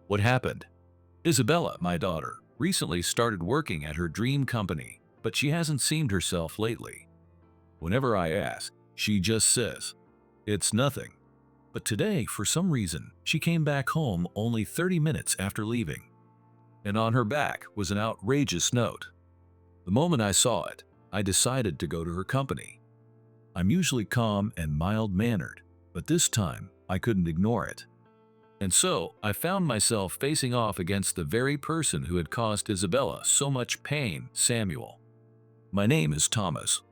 What happened? Isabella, my daughter, recently started working at her dream company, but she hasn't seemed herself lately. Whenever I ask, she just says, "It's nothing." But today, for some reason, she came back home only 30 minutes after leaving. And on her back was an outrageous note. The moment I saw it, I decided to go to her company. I'm usually calm and mild-mannered, but this time I couldn't ignore it. And so I found myself facing off against the very person who had caused Isabella so much pain, Samuel. My name is Thomas.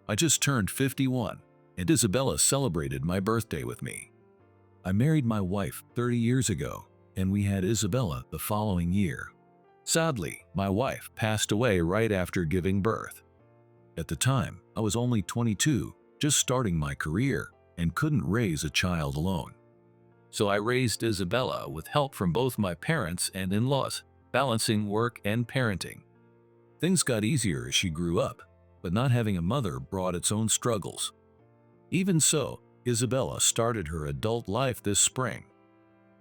I just turned 51, and Isabella celebrated my birthday with me. I married my wife 30 years ago, and we had Isabella the following year. Sadly, my wife passed away right after giving birth. At the time, I was only 22, just starting my career, and couldn't raise a child alone. So I raised Isabella with help from both my parents and in-laws, balancing work and parenting. Things got easier as she grew up, but not having a mother brought its own struggles. Even so, Isabella started her adult life this spring.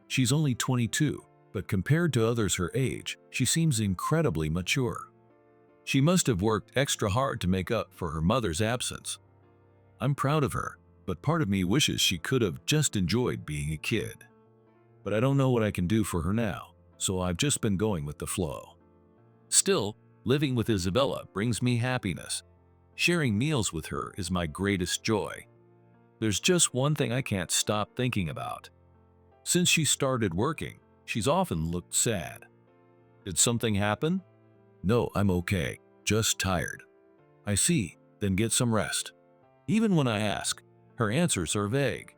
She's only 22, but compared to others her age, she seems incredibly mature. She must have worked extra hard to make up for her mother's absence. I'm proud of her, but part of me wishes she could have just enjoyed being a kid. But I don't know what I can do for her now, so I've just been going with the flow. Still, living with Isabella brings me happiness. Sharing meals with her is my greatest joy. There's just one thing I can't stop thinking about. Since she started working, she's often looked sad. Did something happen? No, I'm okay, just tired. I see, then get some rest. Even when I ask, her answers are vague.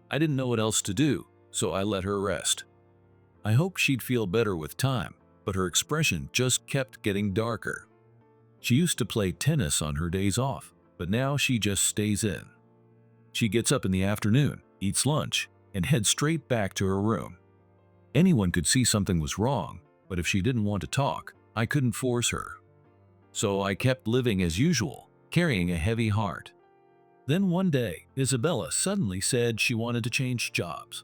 I didn't know what else to do, so I let her rest. I hoped she'd feel better with time, but her expression just kept getting darker. She used to play tennis on her days off, but now she just stays in. She gets up in the afternoon, eats lunch, and heads straight back to her room. Anyone could see something was wrong, but if she didn't want to talk, I couldn't force her. So I kept living as usual, carrying a heavy heart. Then one day, Isabella suddenly said she wanted to change jobs.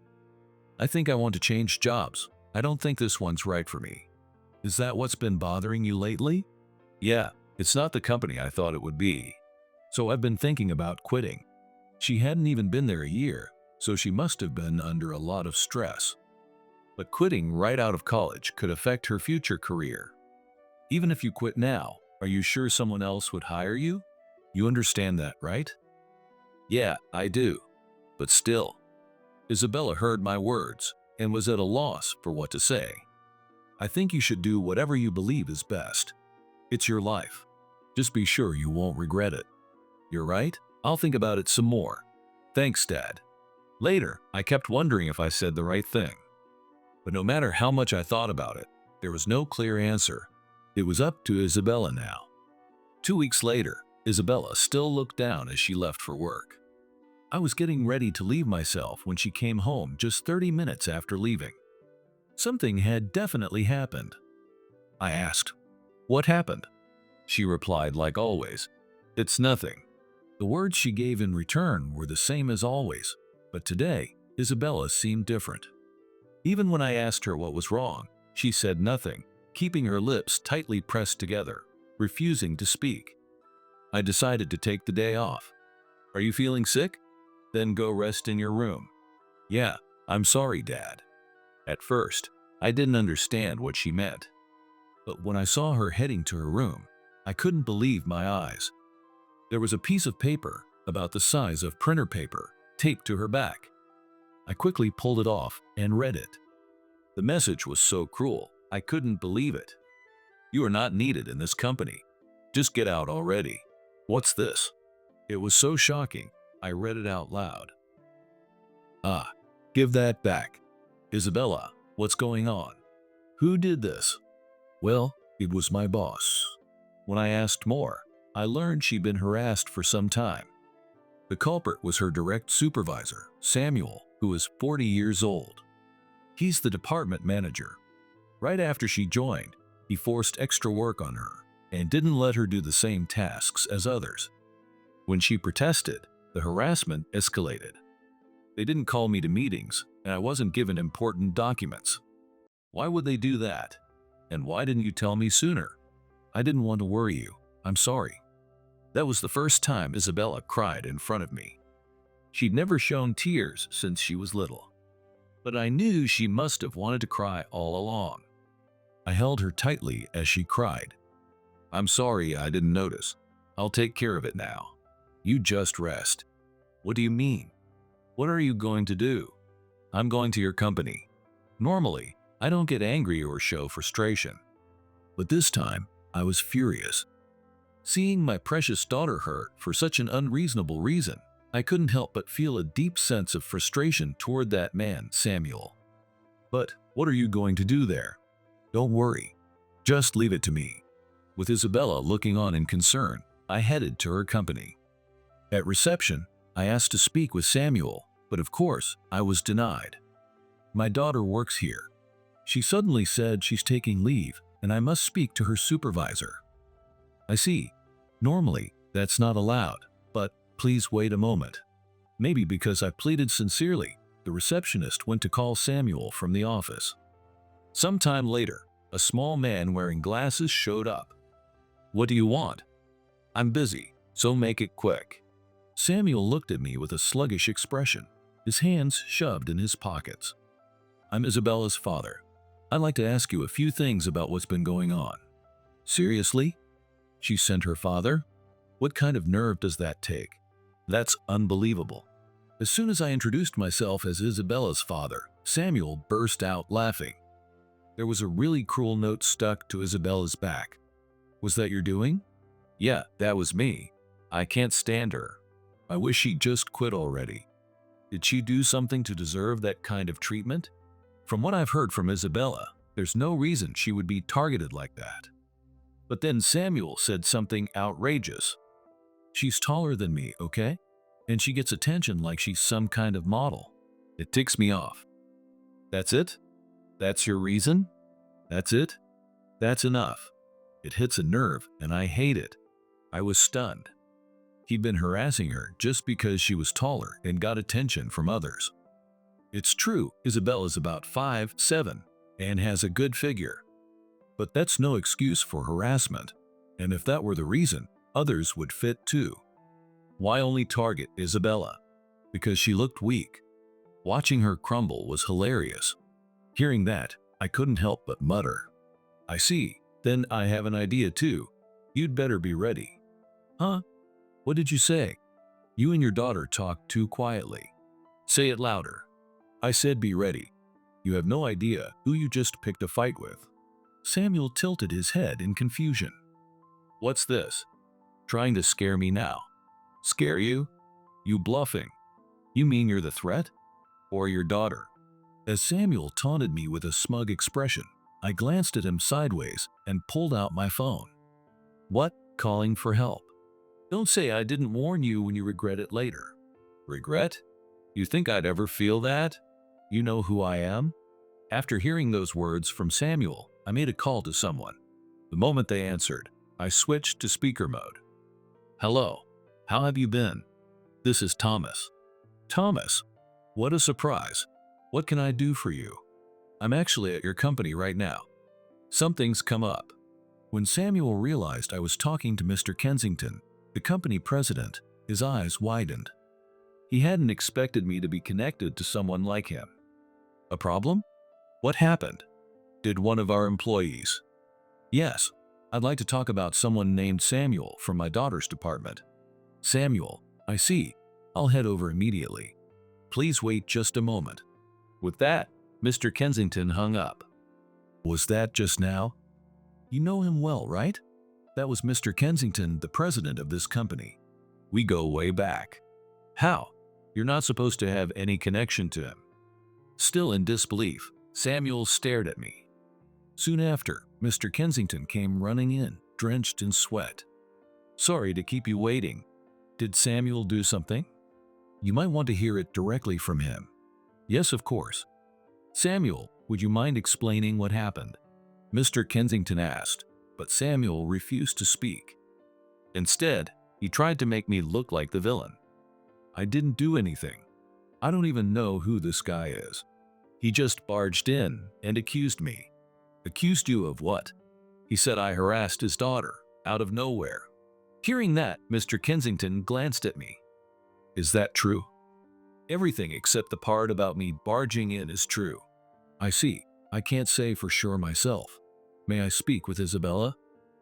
I think I want to change jobs. I don't think this one's right for me. Is that what's been bothering you lately? Yeah, it's not the company I thought it would be. So I've been thinking about quitting. She hadn't even been there a year, so she must have been under a lot of stress. But quitting right out of college could affect her future career. Even if you quit now, are you sure someone else would hire you? You understand that, right? Yeah, I do. But still. Isabella heard my words and was at a loss for what to say. I think you should do whatever you believe is best. It's your life. Just be sure you won't regret it. You're right? I'll think about it some more. Thanks, Dad. Later, I kept wondering if I said the right thing. But no matter how much I thought about it, there was no clear answer. It was up to Isabella now. 2 weeks later, Isabella still looked down as she left for work. I was getting ready to leave myself when she came home just 30 minutes after leaving. Something had definitely happened. I asked, "What happened?" She replied like always, "It's nothing." The words she gave in return were the same as always, but today, Isabella seemed different. Even when I asked her what was wrong, she said nothing, keeping her lips tightly pressed together, refusing to speak. I decided to take the day off. "Are you feeling sick? Then go rest in your room." "Yeah, I'm sorry, Dad." At first, I didn't understand what she meant. But when I saw her heading to her room, I couldn't believe my eyes. There was a piece of paper, about the size of printer paper, taped to her back. I quickly pulled it off and read it. The message was so cruel, I couldn't believe it. "You are not needed in this company. Just get out already." What's this? It was so shocking, I read it out loud. "Ah, give that back. Isabella, what's going on? Who did this?" "Well, it was my boss." When I asked more, I learned she'd been harassed for some time. The culprit was her direct supervisor, Samuel, who was 40 years old. He's the department manager. Right after she joined, he forced extra work on her and didn't let her do the same tasks as others. When she protested, the harassment escalated. They didn't call me to meetings, and I wasn't given important documents. Why would they do that? And why didn't you tell me sooner? I didn't want to worry you. I'm sorry. That was the first time Isabella cried in front of me. She'd never shown tears since she was little. But I knew she must have wanted to cry all along. I held her tightly as she cried. I'm sorry I didn't notice. I'll take care of it now. You just rest. What do you mean? What are you going to do? I'm going to your company. Normally, I don't get angry or show frustration. But this time, I was furious. Seeing my precious daughter hurt for such an unreasonable reason, I couldn't help but feel a deep sense of frustration toward that man, Samuel. But what are you going to do there? Don't worry. Just leave it to me. With Isabella looking on in concern, I headed to her company. At reception, I asked to speak with Samuel, but of course, I was denied. My daughter works here. She suddenly said she's taking leave and I must speak to her supervisor. I see. Normally, that's not allowed, but please wait a moment. Maybe because I pleaded sincerely, the receptionist went to call Samuel from the office. Sometime later, a small man wearing glasses showed up. What do you want? I'm busy, so make it quick. Samuel looked at me with a sluggish expression, his hands shoved in his pockets. I'm Isabella's father. I'd like to ask you a few things about what's been going on. Seriously? She sent her father? What kind of nerve does that take? That's unbelievable. As soon as I introduced myself as Isabella's father, Samuel burst out laughing. There was a really cruel note stuck to Isabella's back. Was that your doing? Yeah, that was me. I can't stand her. I wish she'd just quit already. Did she do something to deserve that kind of treatment? From what I've heard from Isabella, there's no reason she would be targeted like that. But then Samuel said something outrageous. She's taller than me, okay? And she gets attention like she's some kind of model. It ticks me off. That's it? That's your reason? That's it? That's enough. It hits a nerve and I hate it. I was stunned. He'd been harassing her just because she was taller and got attention from others. It's true, Isabella's about 5'7" and has a good figure. But that's no excuse for harassment. And if that were the reason, others would fit too. Why only target Isabella? Because she looked weak. Watching her crumble was hilarious. Hearing that, I couldn't help but mutter. I see, then I have an idea too. You'd better be ready. Huh? What did you say? You and your daughter talk too quietly. Say it louder. I said be ready. You have no idea who you just picked a fight with. Samuel tilted his head in confusion. What's this? Trying to scare me now? Scare you? You bluffing? You mean you're the threat? Or your daughter? As Samuel taunted me with a smug expression, I glanced at him sideways and pulled out my phone. What? Calling for help? Don't say I didn't warn you when you regret it later. Regret? You think I'd ever feel that? You know who I am? After hearing those words from Samuel, I made a call to someone. The moment they answered, I switched to speaker mode. Hello, how have you been? This is Thomas. Thomas, what a surprise. What can I do for you? I'm actually at your company right now. Something's come up. When Samuel realized I was talking to Mr. Kensington, the company president, his eyes widened. He hadn't expected me to be connected to someone like him. A problem? What happened? Did one of our employees? Yes, I'd like to talk about someone named Samuel from my daughter's department. Samuel, I see. I'll head over immediately. Please wait just a moment. With that, Mr. Kensington hung up. Was that just now? You know him well, right? That was Mr. Kensington, the president of this company. We go way back. How? You're not supposed to have any connection to him. Still in disbelief, Samuel stared at me. Soon after, Mr. Kensington came running in, drenched in sweat. Sorry to keep you waiting. Did Samuel do something? You might want to hear it directly from him. Yes, of course. Samuel, would you mind explaining what happened? Mr. Kensington asked, but Samuel refused to speak. Instead, he tried to make me look like the villain. I didn't do anything. I don't even know who this guy is. He just barged in and accused me. Accused you of what? He said I harassed his daughter, out of nowhere. Hearing that, Mr. Kensington glanced at me. Is that true? Everything except the part about me barging in is true. I see. I can't say for sure myself. May I speak with Isabella?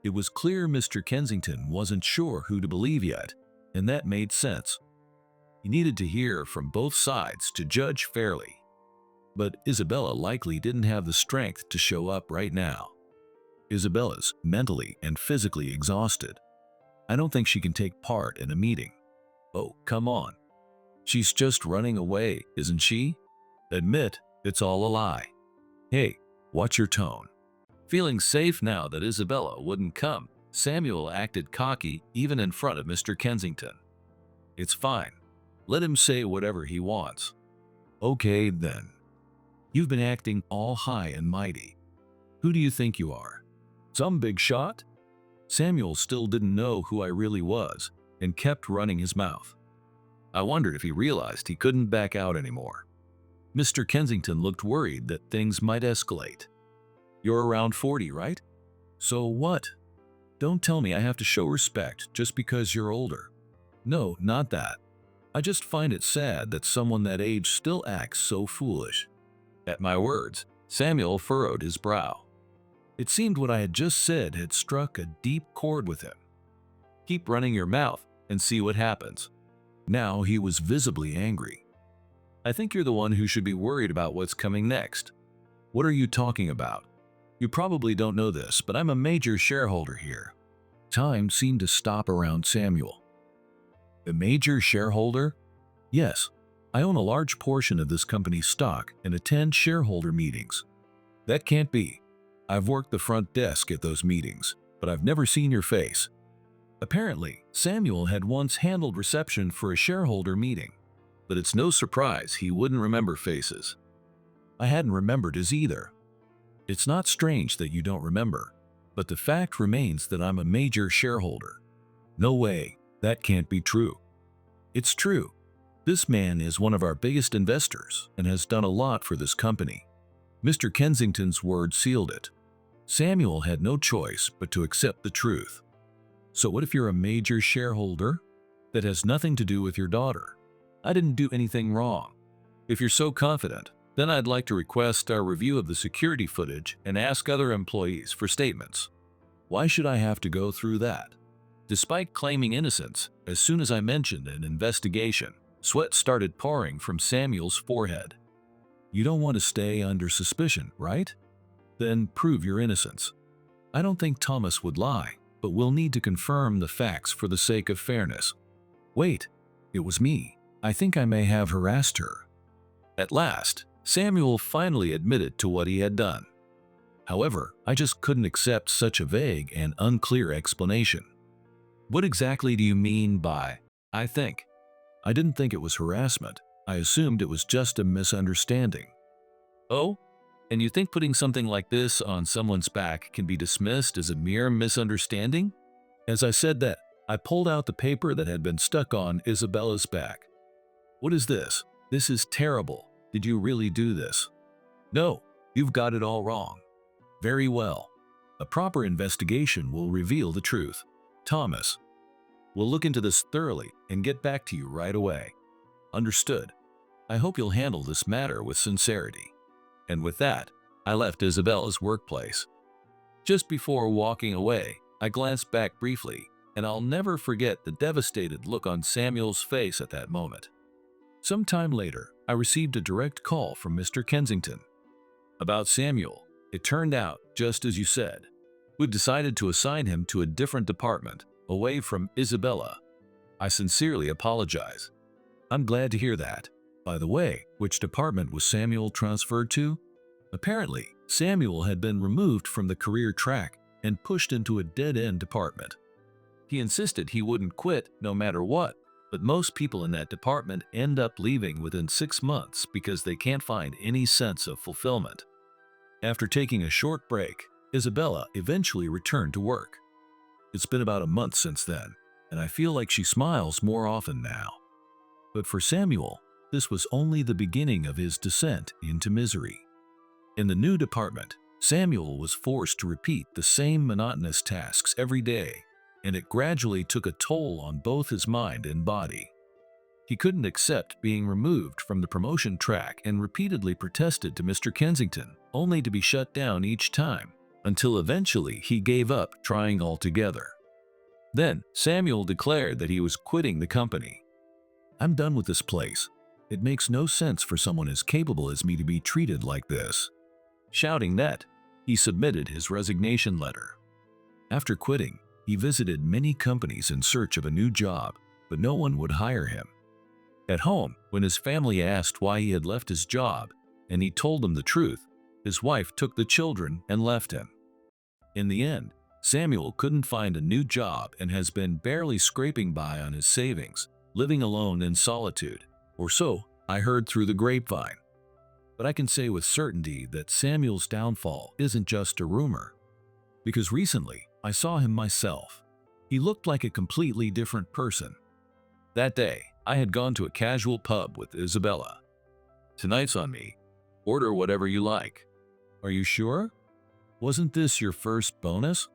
It was clear Mr. Kensington wasn't sure who to believe yet, and that made sense. He needed to hear from both sides to judge fairly. But Isabella likely didn't have the strength to show up right now. Isabella's mentally and physically exhausted. I don't think she can take part in a meeting. Oh, come on. She's just running away, isn't she? Admit it's all a lie. Hey, watch your tone. Feeling safe now that Isabella wouldn't come, Samuel acted cocky even in front of Mr. Kensington. It's fine. Let him say whatever he wants. Okay, then. You've been acting all high and mighty. Who do you think you are? Some big shot? Samuel still didn't know who I really was and kept running his mouth. I wondered if he realized he couldn't back out anymore. Mr. Kensington looked worried that things might escalate. You're around 40, right? So what? Don't tell me I have to show respect just because you're older. No, not that. I just find it sad that someone that age still acts so foolish. At my words, Samuel furrowed his brow. It seemed what I had just said had struck a deep chord with him. Keep running your mouth and see what happens. Now he was visibly angry. I think you're the one who should be worried about what's coming next. What are you talking about? You probably don't know this, but I'm a major shareholder here. Time seemed to stop around Samuel. A major shareholder? Yes. I own a large portion of this company's stock and attend shareholder meetings. That can't be. I've worked the front desk at those meetings, but I've never seen your face. Apparently, Samuel had once handled reception for a shareholder meeting, but it's no surprise he wouldn't remember faces. I hadn't remembered his either. It's not strange that you don't remember, but the fact remains that I'm a major shareholder. No way, that can't be true. It's true. This man is one of our biggest investors and has done a lot for this company. Mr. Kensington's word sealed it. Samuel had no choice but to accept the truth. So what if you're a major shareholder? That has nothing to do with your daughter. I didn't do anything wrong. If you're so confident, then I'd like to request our review of the security footage and ask other employees for statements. Why should I have to go through that? Despite claiming innocence, as soon as I mentioned an investigation, sweat started pouring from Samuel's forehead. You don't want to stay under suspicion, right? Then prove your innocence. I don't think Thomas would lie, but we'll need to confirm the facts for the sake of fairness. Wait, it was me. I think I may have harassed her. At last, Samuel finally admitted to what he had done. However, I just couldn't accept such a vague and unclear explanation. What exactly do you mean by, I think? I didn't think it was harassment. I assumed it was just a misunderstanding. Oh? And you think putting something like this on someone's back can be dismissed as a mere misunderstanding? As I said that, I pulled out the paper that had been stuck on Isabella's back. What is this? This is terrible. Did you really do this? No, you've got it all wrong. Very well. A proper investigation will reveal the truth. Thomas, we'll look into this thoroughly and get back to you right away. Understood. I hope you'll handle this matter with sincerity. And with that, I left Isabella's workplace. Just before walking away, I glanced back briefly, and I'll never forget the devastated look on Samuel's face at that moment. Some time later, I received a direct call from Mr. Kensington. About Samuel, it turned out just as you said. We've decided to assign him to a different department, away from Isabella. I sincerely apologize. I'm glad to hear that. By the way, which department was Samuel transferred to? Apparently, Samuel had been removed from the career track and pushed into a dead-end department. He insisted he wouldn't quit no matter what, but most people in that department end up leaving within 6 months because they can't find any sense of fulfillment. After taking a short break, Isabella eventually returned to work. It's been about a month since then, and I feel like she smiles more often now. But for Samuel, this was only the beginning of his descent into misery. In the new department, Samuel was forced to repeat the same monotonous tasks every day, and it gradually took a toll on both his mind and body. He couldn't accept being removed from the promotion track and repeatedly protested to Mr. Kensington, only to be shut down each time, until eventually he gave up trying altogether. Then Samuel declared that he was quitting the company. "I'm done with this place. It makes no sense for someone as capable as me to be treated like this." Shouting that, he submitted his resignation letter. After quitting, he visited many companies in search of a new job, but no one would hire him. At home, when his family asked why he had left his job, and he told them the truth, his wife took the children and left him. In the end, Samuel couldn't find a new job and has been barely scraping by on his savings, living alone in solitude, or so I heard through the grapevine. But I can say with certainty that Samuel's downfall isn't just a rumor, because recently I saw him myself. He looked like a completely different person. That day, I had gone to a casual pub with Isabella. "Tonight's on me. Order whatever you like." "Are you sure? Wasn't this your first bonus?"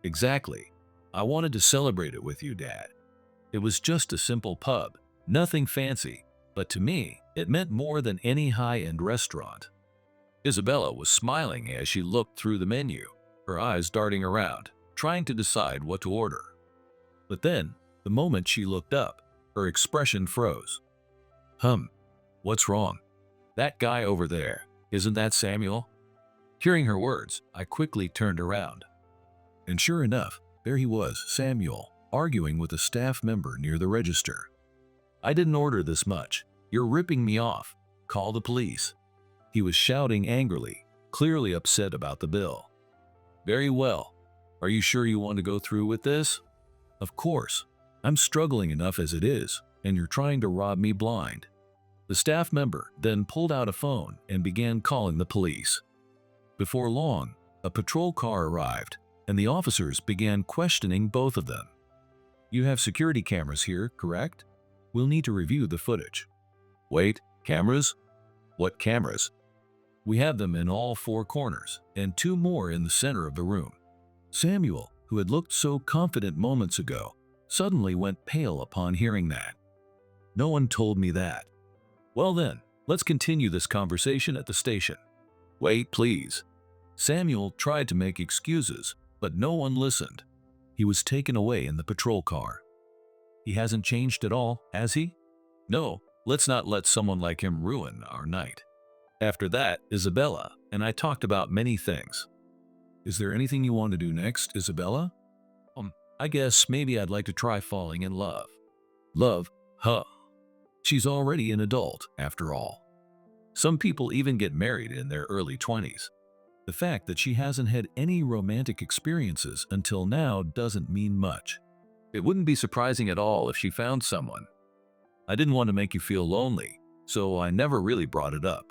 "Exactly. I wanted to celebrate it with you, Dad. It was just a simple pub, nothing fancy, but to me, it meant more than any high-end restaurant." Isabella was smiling as she looked through the menu, her eyes darting around, trying to decide what to order. But then, the moment she looked up, her expression froze. What's wrong? That guy over there, isn't that Samuel?" Hearing her words, I quickly turned around. And sure enough, there he was, Samuel, arguing with a staff member near the register. "I didn't order this much. You're ripping me off. Call the police." He was shouting angrily, clearly upset about the bill. "Very well. Are you sure you want to go through with this?" "Of course. I'm struggling enough as it is, and you're trying to rob me blind." The staff member then pulled out a phone and began calling the police. Before long, a patrol car arrived, and the officers began questioning both of them. "You have security cameras here, correct? We'll need to review the footage." "Wait, cameras? What cameras?" "We have them in all four corners, and two more in the center of the room." Samuel, who had looked so confident moments ago, suddenly went pale upon hearing that. "No one told me that." "Well then, let's continue this conversation at the station." "Wait, please." Samuel tried to make excuses, but no one listened. He was taken away in the patrol car. "He hasn't changed at all, has he?" "No, let's not let someone like him ruin our night." After that, Isabella and I talked about many things. "Is there anything you want to do next, Isabella?" I guess maybe I'd like to try falling in love." "Love? Huh. She's already an adult, after all. Some people even get married in their early 20s. The fact that she hasn't had any romantic experiences until now doesn't mean much. It wouldn't be surprising at all if she found someone. I didn't want to make you feel lonely, so I never really brought it up."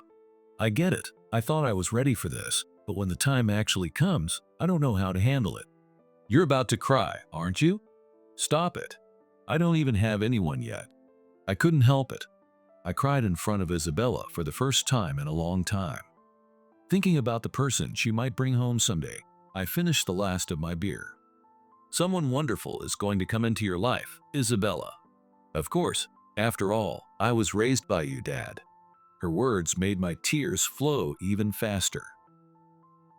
"I get it. I thought I was ready for this, but when the time actually comes, I don't know how to handle it." "You're about to cry, aren't you? Stop it. I don't even have anyone yet." I couldn't help it. I cried in front of Isabella for the first time in a long time. Thinking about the person she might bring home someday, I finished the last of my beer. "Someone wonderful is going to come into your life, Isabella. Of course, after all, I was raised by you, Dad." Her words made my tears flow even faster.